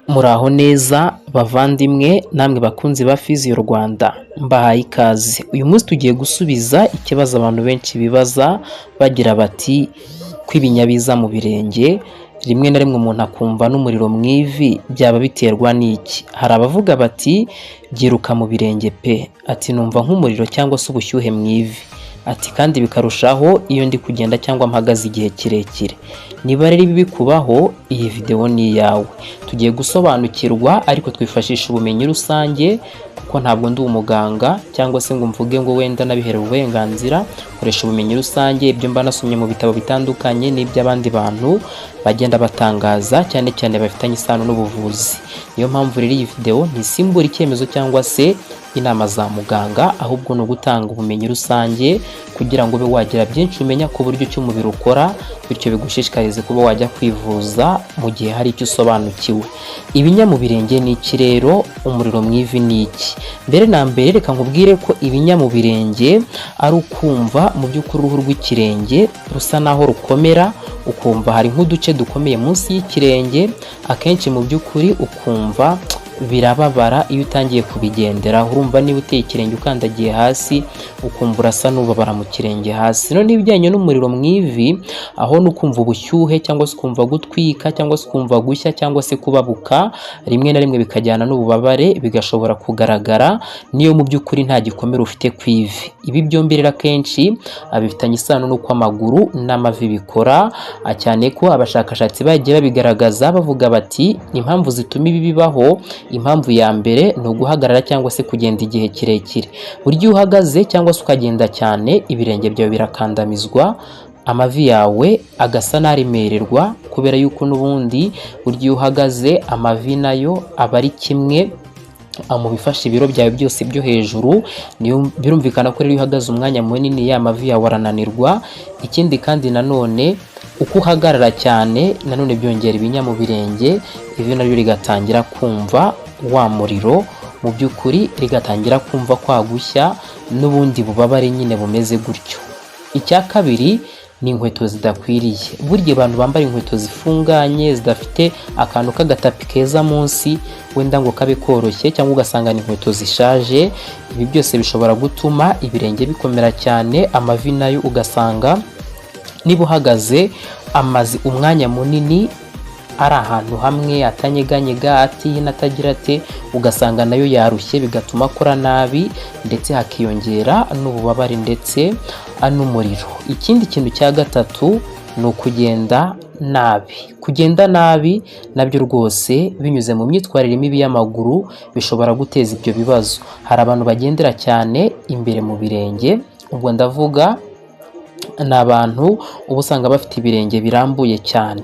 Muraho neza bavandimwe namwe bakunzi ba Physio Rwanda, mbahaye ikaze. Uyu munsi tugiye gusubiza ikibazo abantu benshi bibaza bagira bati kw'ibinyabiza mu birenge rimwe na rimwe umuntu akumva n'umuriro mu ivi byaba biterwa n'iki? Hari abavuga bati byiruka mu birenge pe, ati numva nk'umuriro cyangwa se ubushyuhe mu ivi, ati kandi bikarushaho iyo ndi kugenda cyangwa mpagaze igihe kirekire. Niba rero ibi bikubaho, iyi video ni iyawe. Tugiye gusobanukirwa ariko twifashisha ubumenyi rusange kuko ntabwo ndi umuganga cyangwa se ngo mvuge ngo wenda nabiherewe uburenganzira. Koresha ubumenyi rusange, ibyo mba nasomye mu bitabo bitandukanye n'iby'abandi bantu bagenda batangaza, cyane cyane bafitanye isano n'ubuvuzi. Niyo mpamvu rero iyi video ntisimbura icyemezo cyangwa se inama za muganga, ahubwo ni ugutanga ubumenyi rusange kugira ngo ube wagira byinshi umenya ku buryo cy'umubiri ukora, bityo bigushishikarize kuba wajya kwivuza mu gihe hari icyo usobanukiwe. Ibinya mu birenge ni iki rero? Umuriro mu ivi ni iki? Mbere na mbere reka nkubwire ko ibinya mu birenge ari ukumva mu by'ukuri uruhu rw'ikirenge rusa naho rukomera, ukumva hari nk'uduce dukomeye munsi y'ikirenge, akenshi mu by'ukuri ukumva birababara iyo utangiye kubigendera. Urumva niba uteye ikirenge ukandagiye hasi ukumva urasa n'ubabara mu kirenge hasi. None ibijyanye n'umuriro mu ivi, aho ni ukumva ubushyuhe cyangwa se ukumva gutwika cyangwa se ukumva gushya cyangwa se kubabuka, rimwe na rimwe bikajyana n'ububabare, bigashobora kugaragara niyo mu by'ukuri nta gikomere ufite ku ivi. Ibi byombi rero akenshi bifitanye isano n'uko amaguru n'amavi bikora, cyane ko abashakashatsi bagiye babigaragaza bavuga bati impamvu zituma ibi bibaho, impamvu ya mbere ni uguhagarara cyangwa se kugenda igihe kirekire. Burya uhagaze cyangwa se ukagenda cyane, ibirenge byawe birakandamizwa, amavi yawe agasa n'aremererwa kubera yuko n'ubundi burya uhagaze amavi nayo aba ari kimwe mu bifasha ibiro byawe byose byo hejuru. Birumvikana ko rero iyo uhagaze umwanya munini ya mavi yawe arananirwa. Ikindi kandi nanone uko uhagarara cyane nanone byongera ibinya mu birenge, ivi naryo rigatangira kumva wa muriro, mu by'ukuri rigatangira kumva kwagushya n'ubundi bubabare nyine bumeze gutyo. Icya kabiri ni inkweto zidakwiriye. Burya abantu bambara inkweto zifunganye zidafite akantu k'agatapi keza munsi wenda ngo kabe koroshye, cyangwa ugasanga ni inkweto zishaje. Ibi byose bishobora gutuma ibirenge bikomera cyane, amavi nayo ugasanga niba uhagaze amaze umwanya munini ari ahantu hamwe atanyeganyega, atihina, atagira ate, ugasanga nayo yarushye bigatuma akora nabi ndetse hakiyongera n'ububabare ndetse n'umuriro. Ikindi kintu cya gatatu ni ukugenda nabi. Kugenda nabi nabyo rwose binyuze mu myitwarire mibi y'amaguru bishobora guteza ibyo bibazo. Hari abantu bagendera cyane imbere mu birenge, ubwo ndavuga ni abantu uba usanga bafite ibirenge birambuye cyane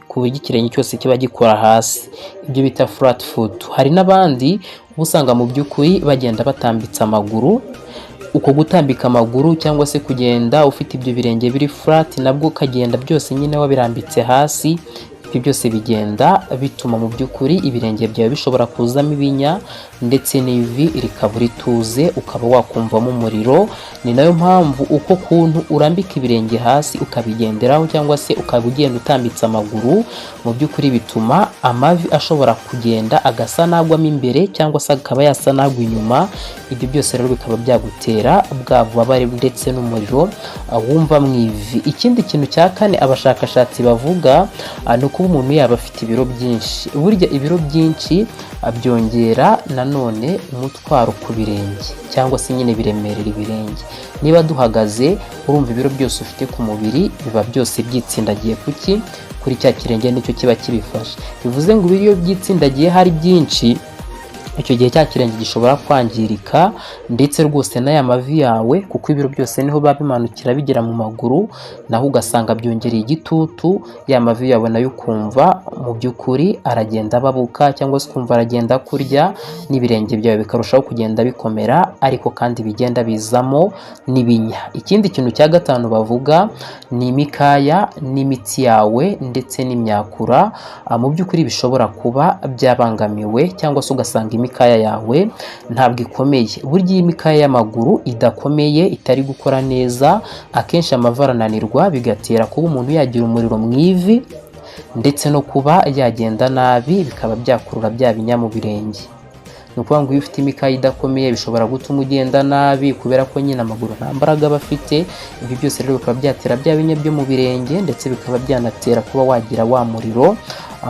ku buryo ikirenge cyose kiba gikora hasi, ibyo bita flat foot. Hari n'abandi uba usanga mu by'ukuri bagenda batambitse amaguru. Uko gutambika amaguru cyangwa se kugenda ufite ibyo birenge biri flat, nabwo ukagenda byose nyine wabirambitse hasi, ibyo byose bigenda bituma mu by'ukuri ibirenge byawe bishobora kuzamo ibinya ndetse n'ivi rikabura ituze, ukaba wakumvamo umuriro. Ni nayo mpamvu uko kuntu urambika ibirenge hasi ukabigenderaho cyangwa se ukaba ugenda utambitse amaguru, mu by'ukuri bituma amavi ashobora kugenda agasa n'agwamo imbere cyangwa se akaba yasa n'agwa inyuma. Ibyo byose rero bikaba byagutera bwa bubabare ndetse n'umuriro wumva mu ivi. Ikindi kintu cya kane abashakashatsi bavuga ni ukuba umuntu yaba afite ibiro byinshi. Burya ibiro byinshi byongera nanone umutwaro ku birenge cyangwa se nyine biremerera ibirenge. Niba duhagaze urumva ibiro byose ufite ku mubiri biba byose byitsindagiye kuki? Kuri cya kirenge nicyo kiba kibifashe. Bivuze ngo iyo byitsindagiye hari byinshi, icyo gihe cya kirenge gishobora kwangirika ndetse rwose n'aya mavi yawe, kuko ibiro byose niho babimanukira bigera mu maguru, naho ugasanga byongereye igitutu ya mavi yawe, nayo ukumva mu by'ukuri aragenda ababuka cyangwa se ukumva aragenda kurya, n'ibirenge byawe bikarushaho kugenda bikomera ariko kandi bigenda bizamo n'ibinya. Ikindi kintu cya gatanu bavuga ni imikaya n'imitsi yawe ndetse n'imyakura, mu by'ukuri bishobora kuba byabangamiwe cyangwa se ugasanga imikaya yawe ntabwo ikomeye. Burya iyo imikaya y'amaguru idakomeye, itari gukora neza, akenshi amavi arananirwa bigatera kuba umuntu yagira umuriro mu ivi ndetse no kuba yagenda nabi bikaba byakurura bya binya mu birenge. Ni ukuvuga ngo iyo ufite imikaya idakomeye bishobora gutuma ugenda nabi kubera ko nyine amaguru nta mbaraga aba afite. Ibi byose rero bikaba byatera bya binya byo mu birenge ndetse bikaba byanatera kuba wagira wa muriro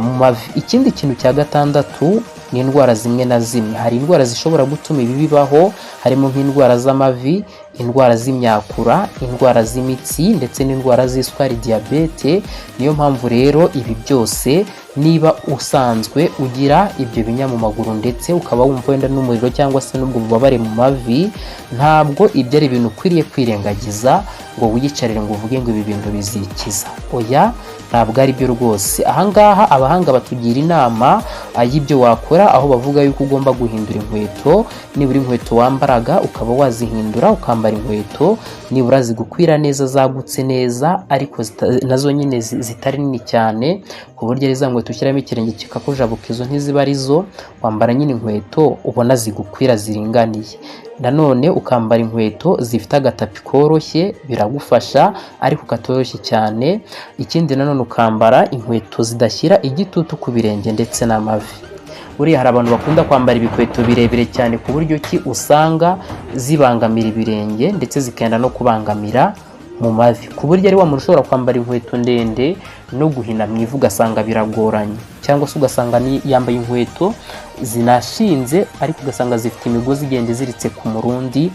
mu mavi. Ikindi kintu cya gatandatu ni indwara zimwe na zimwe. Hari indwara zishobora gutuma ibi bibaho, harimo nk'indwara z'amavi, indwara z'imyakura, indwara z'imitsi ndetse n'indwara z'isukari, diyabete. Niyo mpamvu rero ibi byose, niba usanzwe ugira ibyo binya mu maguru ndetse ukaba wumva wenda n'umuriro cyangwa se n'ubwo bubabare mu mavi, ntabwo ibyo ari ibintu ukwiriye kwirengagiza ngo wiyicarire ngo uvuge ngo ibi bintu bizikiza. Oya, ntabwo ari byo rwose. Ahangaha abahanga batugira inama y'ibyo wakora, aho bavuga yuko ugomba guhindura inkweto. Nibura inkweto wambaraga ukaba wazihindura ukambara inkweto nibura zigukwira neza, zagutse neza, ariko nazo nyine zitari nini cyane ku buryo ari za nkweto ushyiramo ikirenge kikakujabuka, izo ntiziba arizo. Wambara nyine inkweto ubona zigukwira ziringaniye. Nanone ukambara inkweto zifite agatapi koroshye, biragufasha ariko katoroshye cyane. Ikindi nanone ukambara inkweto zidashyira igitutu ku birenge ndetse n'amavi. Buriya hari abantu bakunda kwambara ibikweto birebire cyane ku buryo ki usanga zibangamira ibirenge ndetse zikenda no kubangamira mu mavi, ku buryo ari wa muntu ushobora kwambara inkweto ndende no guhina mu ivu ugasanga biragoranye, cyangwa se ugasanga yambaye inkweto zinashinze ariko ugasanga zifite imigozi igenda iziritse ku murundi.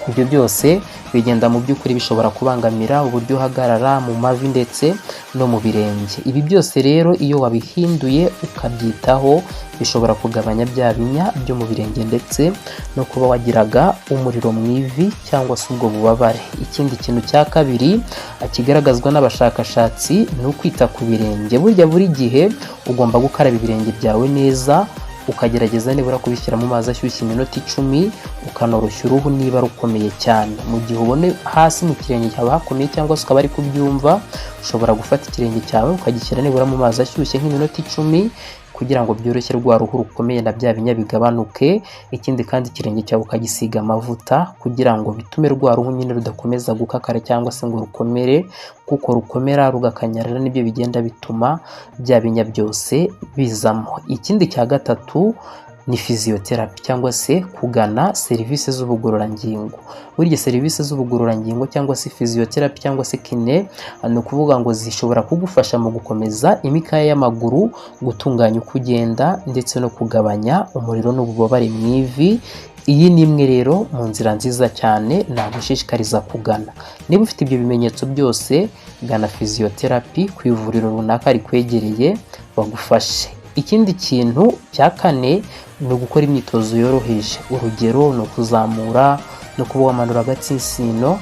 Ibyo byose bigenda mu by'ukuri bishobora kubangamira uburyo uhagarara mu mavi ndetse no mu birenge. Ibi byose rero iyo wabihinduye ukabyitaho bishobora kugabanya bya binya byo mu birenge ndetse no kuba wagiraga umuriro mu ivi cyangwa se ubwo bubabare. Ikindi kintu cya kabiri kigaragazwa n'abashakashatsi ni ukwita ku birenge. Burya buri gihe ugomba gukaraba ibirenge byawe neza, ukagerageza nibura kubishyira mu mazi ashyushye iminota 10, ukanoroshya uruhu niba rukomeye cyane. Mu gihe ubone hasi mu kirenge cyawe hakomeye cyangwa se ukaba ari kubyumva, ushobora gufata ikirenge cyawe ukagishyira nibura mu mazi ashyushye nk'iminota 10 kugira ngo byoroshye rwa ruhu rukomeye na bya binya bigabanuke. Ikindi kandi ikirenge cyawe ukagisiga amavuta kugira ngo bitume rwa ruhu nyine rudakomeza gukakara cyangwa se ngo rukomere, kuko rukomera rugakanyarira nibyo bigenda bituma bya binya byose bizamo. Ikindi cya gatatu ni physiotherapy cyangwa se kugana serivisi z'ubugororangingo. Burya serivisi z'ubugororangingo cyangwa se physiotherapy cyangwa se kine ni ukuvuga ngo zishobora kugufasha mu gukomeza imikaya y'amaguru, gutunganya uko ugenda ndetse no kugabanya umuriro n'ububabare mu ivi. Iyi ni imwe rero mu nzira nziza cyane nagushishikariza kugana. Niba ufite ibyo bimenyetso byose, gana physiotherapy ku ivuriro runaka rikwegereye bagufashe. Ikindi kintu cya kane ni ugukora imyitozo yoroheje. Urugero ni ukuzamura no kuba wamanura agatsinsino.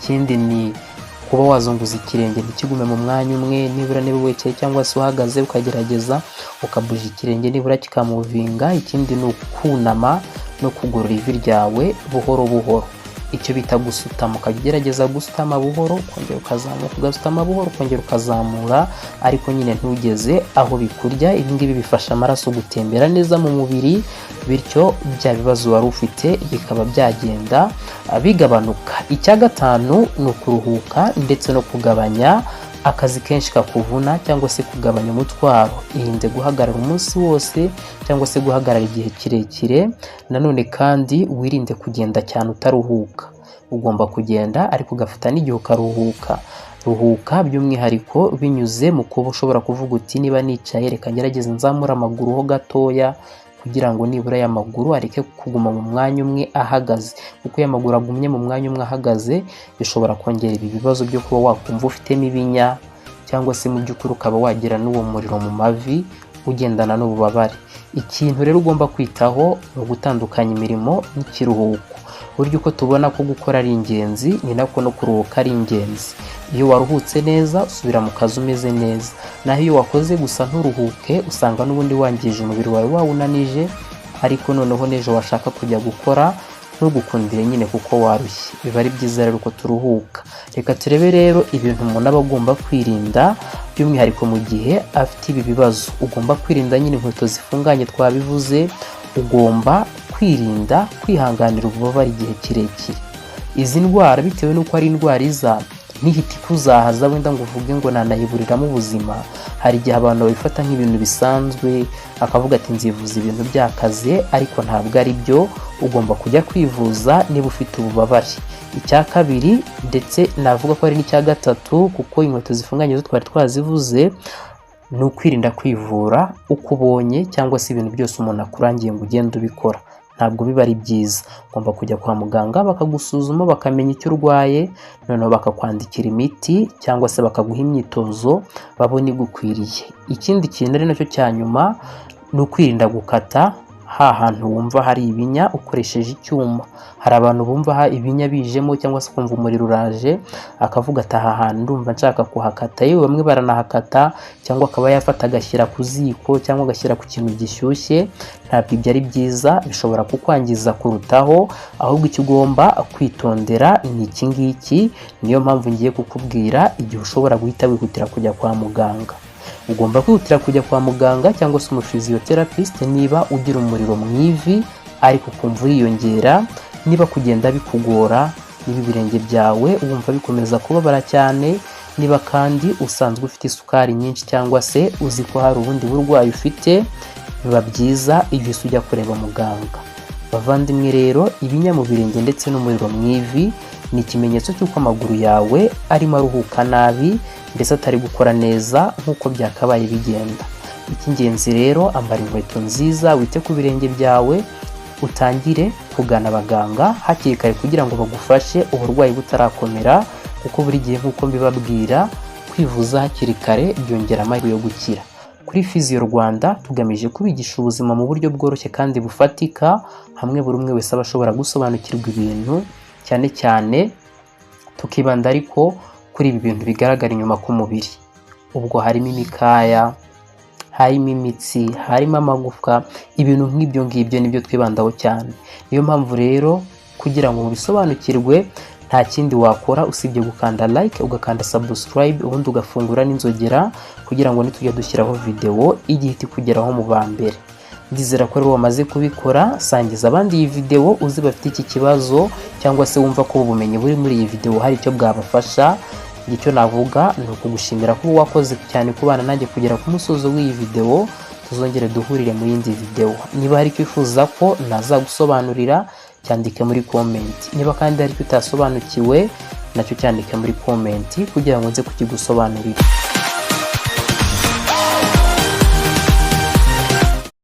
Ikindi ni kuba wazunguza ikirenge ntikigume mu mwanya umwe, nibura niba wicaye cyangwa se uhagaze ukagerageza ukabuja ikirenge nibura kikamuvinga. Ikindi ni ukunama no kugorora ivi ryawe buhoro buhoro, icyo bita gusutama. Ukagerageza gusutama buhoro ukongera ukazamura, ugasutama buhoro ukongera ukazamura, ariko nyine ntugeze aho bikurya. Ibi ngibi bifasha amaraso gutembera neza mu mubiri, bityo bya bibazo wari ufite bikaba byagenda bigabanuka. Icya gatanu ni ukuruhuka ndetse no kugabanya akazi kenshi kakuvuna cyangwa se kugabanya umutwaro. Irinde guhagarara umunsi wose cyangwa se guhagarara igihe kirekire. Nanone kandi wirinde kugenda cyane utaruhuka. Ugomba kugenda ariko ugafata n'igihe ukaruhuka. Ruhuka by'umwihariko binyuze mu kuba ushobora kuvuga uti niba nicaye reka ngerageze nzamura amaguru ho gatoya kugira ngo nibura y'amaguru areke kuguma mu mwanya umwe ahagaze, kuko y'amaguru agumye mu mwanya umwe ahagaze bishobora kongera ibi bibazo byo kuba wakumva ufitemo ibinya cyangwa se mu by'ukuri ukaba wagira n'uwo muriro mu mavi ugendana n'ububabare. Ikintu rero ugomba kwitaho ni ugutandukanya imirimo n'ikiruhuko. Burya uko tubona ko gukora ari ingenzi ni nako no kuruhuka ari ingenzi. Iyo waruhutse neza usubira mu kazi umeze neza, naho iyo wakoze gusa nturuhuke usanga n'ubundi wangije umubiri wawe wawunanije, ariko noneho n'ejo washaka kujya gukora ntugukundire nyine kuko warushye. Biba ari byiza rero ko turuhuka. Reka turebe rero ibintu umuntu aba agomba kwirinda by'umwihariko mu gihe afite ibi bibazo. Ugomba kwirinda nyine inkweto zifunganye twabivuze, ugomba kwirinda kwihanganira ububabare igihe kirekire. Izi ndwara bitewe n'uko ari indwara iza nihita ikuzahaza wenda ngo uvuge ngo nanayiburiramo ubuzima. Hari igihe abantu babifata nk'ibintu bisanzwe, akavuga ati nzivuza ibintu byakaze, ariko ntabwo ari byo. Ugomba kujya kwivuza niba ufite ububabare. Icya kabiri ndetse navuga ko ari n'icya gatatu, kuko inkweto zifunganye zo twari twazivuze, ni ukwirinda kwivura uko ubonye cyangwa se ibintu byose umuntu akurangiye ngo ugende ubikora. Ntabwo biba ari byiza. Ugomba kujya kwa muganga bakagusuzuma bakamenya icyo urwaye, noneho bakakwandikira imiti cyangwa se bakaguha imyitozo babona igukwiriye. Ikindi kintu ari nacyo cya nyuma ni ukwirinda gukata hantu wumva hari ibinya ukoresheje icyuma. Hari abantu bumva ibinya bijemo cyangwa se kumva umuriro uraje, akavuga ati aha hantu ndumva nshaka kuhakata. Yewe bamwe baranahakata cyangwa akaba yafata agashyira ku ziko cyangwa agashyira ku kintu gishyushye. Ntabwo ibyo ari byiza, bishobora kukwangiza kurutaho. Ahubwo icyo ugomba kwitondera ni iki ngiki. Niyo mpamvu ngiye kukubwira igihe ushobora guhita wihutira kujya kwa muganga. Ugomba kwihutira kujya kwa muganga cyangwa se umuphysiotherapist niba ugira umuriro mu ivi ariko ukumva uriyongera, niba kugenda bikugora, niba ibirenge byawe wumva bikomeza kubabara cyane, niba kandi usanzwe ufite isukari nyinshi cyangwa se uzi ko hari ubundi burwayi ufite, biba byiza iyo ujya kureba muganga. Bavandimwe rero, ibinya mu birenge ndetse n'umuriro mu ivi ni ikimenyetso cy'uko amaguru yawe arimo aruhuka nabi ndetse atari gukora neza nk'uko byakabaye bigenda. Icy'ingenzi rero, ambara inkweto nziza, wite ku birenge byawe, utangire kugana abaganga hakiri kare kugira ngo bagufashe uburwayi butarakomera, kuko buri gihe nk'uko mbibabwira, kwivuza hakiri kare byongera amahirwe yo gukira. Kuri Physio Rwanda tugamije kubigisha ubuzima mu buryo bworoshye kandi bufatika, hamwe buri umwe wese aba ashobora gusobanukirwa ibintu, cyane cyane tukibanda ariko kuri ibi bintu bigaragara inyuma ku mubiri. Ubwo harimo imikaya, harimo imitsi, harimo amagufwa, ibintu nk'ibyo ngibyo nibyo twibandaho cyane. Niyo mpamvu rero kugira ngo mubisobanukirwe, nta kindi wakora usibye gukanda like, ugakanda subscribe, ubundi ugafungura n'inzogera kugira ngo nitujya dushyiraho video igihita ikugeraho mu ba mbere. Ndizera ko rero wamaze kubikora. Sangiza abandi iyi video uzi bafite iki kibazo cyangwa se wumva ko ubumenyi buri muri iyi video hari icyo bwabafasha. Icyo navuga ni ukugushimira kuba wakoze cyane kubana nanjye kugera ku musozo w'iyi video. Tuzongere duhurire mu yindi video. Niba hari icyo wifuza ko nazagusobanurira, cyandike muri comment. Niba kandi hari icyo utasobanukiwe, nacyo cyandike muri comment kugira ngo nze kukigusobanurira.